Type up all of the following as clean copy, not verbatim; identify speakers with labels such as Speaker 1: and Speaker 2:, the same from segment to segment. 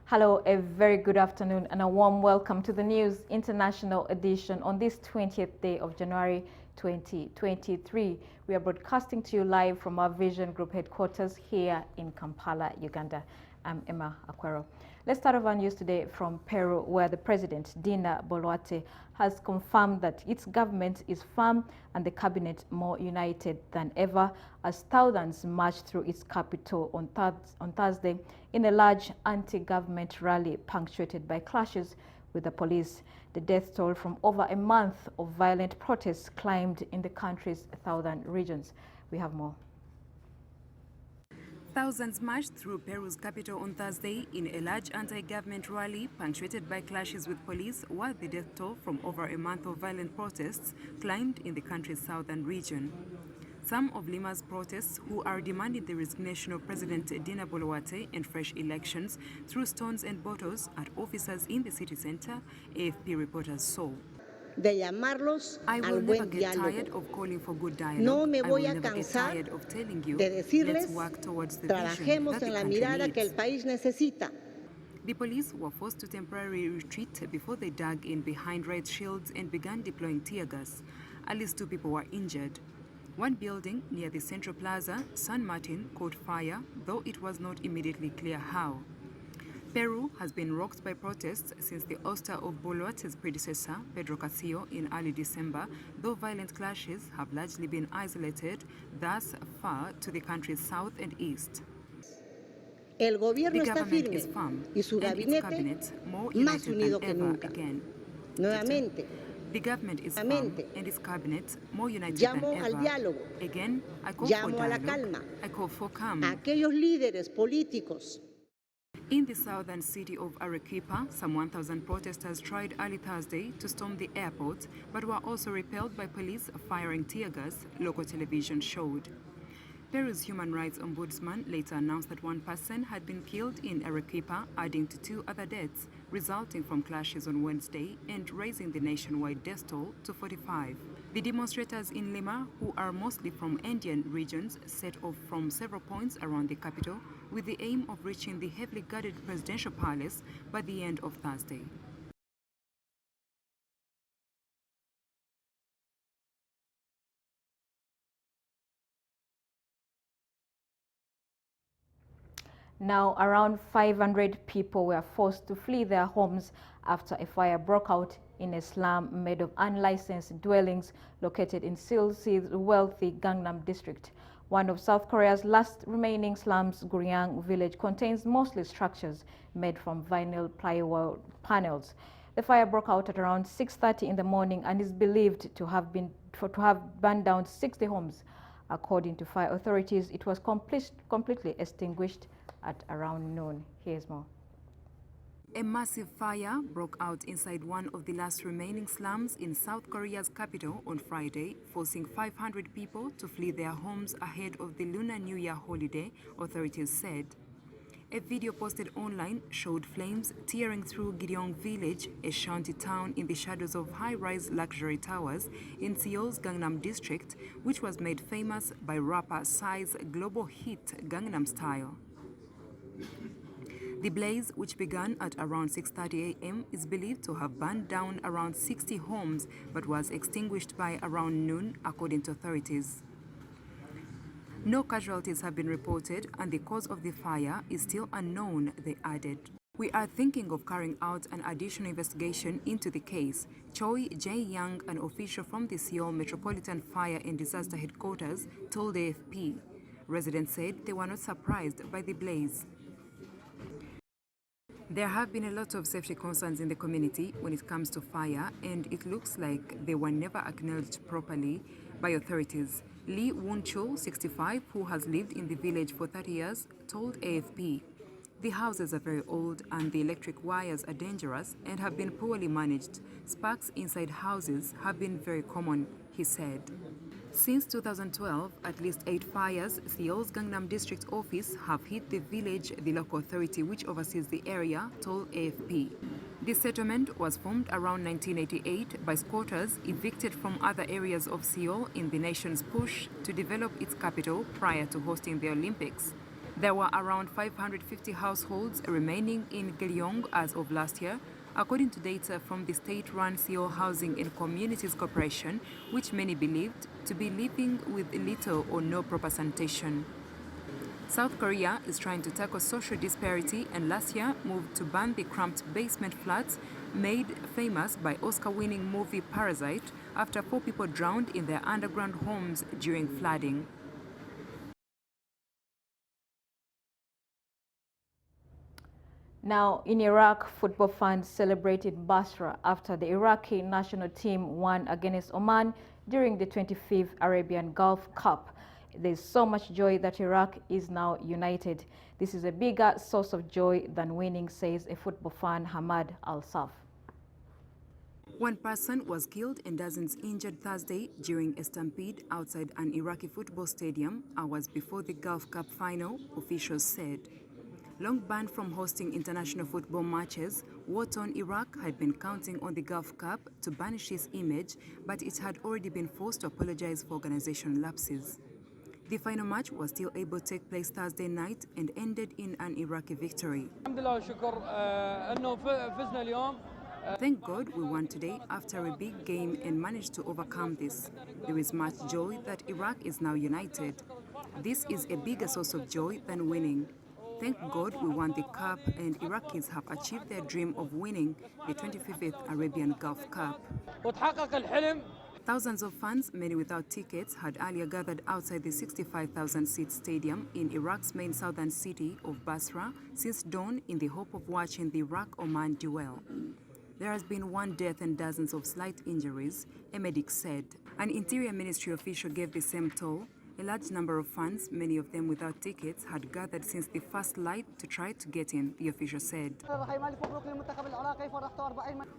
Speaker 1: Hello, a very good afternoon and a warm welcome to the News International edition on this 20th day of January 2023. We are broadcasting to you live from our Vision Group headquarters here in Kampala, Uganda. I'm Emma Akwero. Let's start off our news today from Peru, where the president, Dina Boluarte, has confirmed that its government is firm and the cabinet more united than ever as thousands marched through its capital on Thursday in a large anti-government rally punctuated by clashes with the police. The death toll from over a month of violent protests climbed in the country's southern regions. We have more.
Speaker 2: Thousands marched through Peru's capital on Thursday in a large anti-government rally punctuated by clashes with police, while the death toll from over a month of violent protests climbed in the country's southern region. Some of Lima's protests, who are demanding the resignation of President Dina Boluarte and fresh elections, threw stones and bottles at officers in the city center, AFP reporters saw. I will never get tired of calling for good dialogue. I will never get tired of telling you, let's work towards the vision that the country needs. The police were forced to temporarily retreat before they dug in behind riot shields and began deploying tear gas. At least 2 people were injured. One building near the Central Plaza, San Martin, caught fire, though it was not immediately clear how. Peru has been rocked by protests since the ouster of Boluarte's predecessor, Pedro Castillo, in early December, though violent clashes have largely been isolated thus far to the country's south and east. The government is firm, and its cabinet more united than ever again. The government is firm, and its cabinet more united than ever. Again, I call for dialogue. I call for calm. In the southern city of Arequipa, some 1,000 protesters tried early Thursday to storm the airport, but were also repelled by police firing tear gas, local television showed. Peru's human rights ombudsman later announced that 1 person had been killed in Arequipa, adding to 2 other deaths resulting from clashes on Wednesday and raising the nationwide death toll to 45. The demonstrators in Lima, who are mostly from Andean regions, set off from several points around the capital with the aim of reaching the heavily guarded presidential palace by the end of Thursday.
Speaker 1: Now, around 500 people were forced to flee their homes after a fire broke out in a slum made of unlicensed dwellings located in Seoul's wealthy Gangnam district. One of South Korea's last remaining slums, Guryang village, contains mostly structures made from vinyl plywood panels. The fire broke out at around 6:30 in the morning and is believed to have burned down 60 homes. According to fire authorities, it was completely extinguished at around noon. Here's more.
Speaker 2: A massive fire broke out inside one of the last remaining slums in South Korea's capital on Friday, forcing 500 people to flee their homes ahead of the Lunar New Year holiday, authorities said. A video posted online showed flames tearing through Guryang village, a shanty town in the shadows of high-rise luxury towers in Seoul's Gangnam district, which was made famous by rapper Psy's global hit Gangnam Style. The blaze, which began at around 6:30 a.m., is believed to have burned down around 60 homes but was extinguished by around noon, according to authorities. No casualties have been reported and the cause of the fire is still unknown, they added. We are thinking of carrying out an additional investigation into the case. Choi Jae-young, an official from the Seoul Metropolitan Fire and Disaster Headquarters, told AFP. Residents said they were not surprised by the blaze. There have been a lot of safety concerns in the community when it comes to fire, and it looks like they were never acknowledged properly by authorities. Lee Woon-chul, 65, who has lived in the village for 30 years, told AFP. The houses are very old and the electric wires are dangerous and have been poorly managed. Sparks inside houses have been very common, he said. Since 2012, at least 8 fires, Seoul's Gangnam district office have hit the village, the local authority which oversees the area, told AFP. This settlement was formed around 1988 by squatters evicted from other areas of Seoul in the nation's push to develop its capital prior to hosting the Olympics. There were around 550 households remaining in Gyeong as of last year, according to data from the state-run Seoul Housing and Communities Corporation, which many believed to be living with little or no proper sanitation. South Korea is trying to tackle social disparity and last year moved to ban the cramped basement flats made famous by Oscar-winning movie Parasite after 4 people drowned in their underground homes during flooding.
Speaker 1: Now, in Iraq, football fans celebrated Basra after the Iraqi national team won against Oman during the 25th Arabian Gulf Cup. There's so much joy that Iraq is now united. This is a bigger source of joy than winning, says a football fan, Hamad Al-Saf.
Speaker 2: One person was killed and dozens injured Thursday during a stampede outside an Iraqi football stadium hours before the Gulf Cup final, officials said. Long banned from hosting international football matches, war-torn Iraq had been counting on the Gulf Cup to banish its image, but it had already been forced to apologize for organization lapses. The final match was still able to take place Thursday night and ended in an Iraqi victory. Thank God we won today after a big game and managed to overcome this. There is much joy that Iraq is now united. This is a bigger source of joy than winning. Thank God we won the Cup and Iraqis have achieved their dream of winning the 25th Arabian Gulf Cup. Thousands of fans, many without tickets, had earlier gathered outside the 65,000-seat stadium in Iraq's main southern city of Basra since dawn in the hope of watching the Iraq-Oman duel. There has been one death and dozens of slight injuries, a medic said. An Interior Ministry official gave the same toll. A large number of fans, many of them without tickets, had gathered since the first light to try to get in, the official said.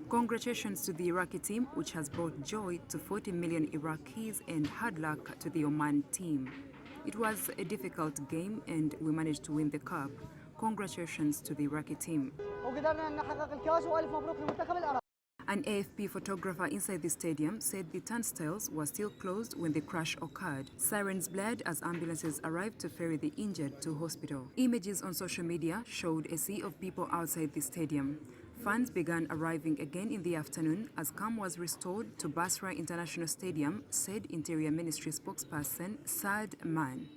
Speaker 2: Congratulations to the Iraqi team, which has brought joy to 40 million Iraqis, and hard luck to the Oman team. It was a difficult game and we managed to win the cup. Congratulations to the Iraqi team. An AFP photographer inside the stadium said the turnstiles were still closed when the crash occurred. Sirens blared as ambulances arrived to ferry the injured to hospital. Images on social media showed a sea of people outside the stadium. Fans began arriving again in the afternoon as calm was restored to Basra International Stadium, said Interior Ministry spokesperson Saad Man.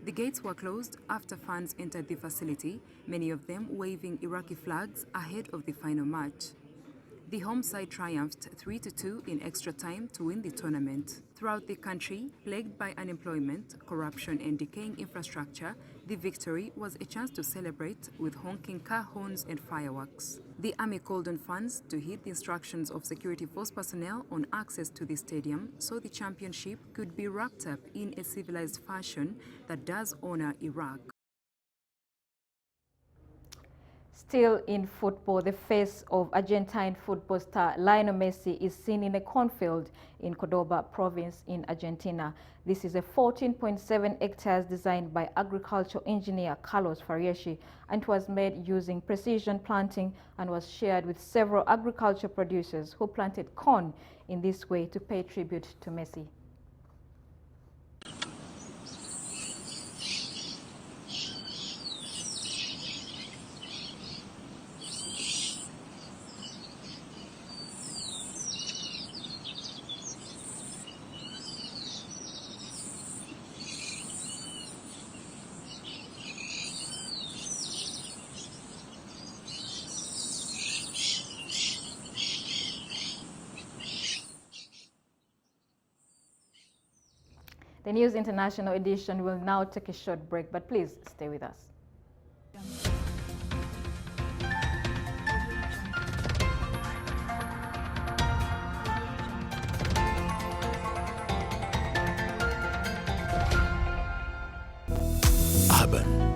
Speaker 2: The gates were closed after fans entered the facility, many of them waving Iraqi flags ahead of the final match. The home side triumphed 3-2 in extra time to win the tournament. Throughout the country, plagued by unemployment, corruption and decaying infrastructure, the victory was a chance to celebrate with honking car horns and fireworks. The army called on fans to heed the instructions of security force personnel on access to the stadium so the championship could be wrapped up in a civilized fashion that does honor Iraq.
Speaker 1: Still in football, the face of Argentine football star Lionel Messi is seen in a cornfield in Cordoba province in Argentina. This is a 14.7 hectares designed by agricultural engineer Carlos Farieschi and was made using precision planting and was shared with several agriculture producers who planted corn in this way to pay tribute to Messi. The News International edition will now take a short break, but please stay with us.
Speaker 3: Urban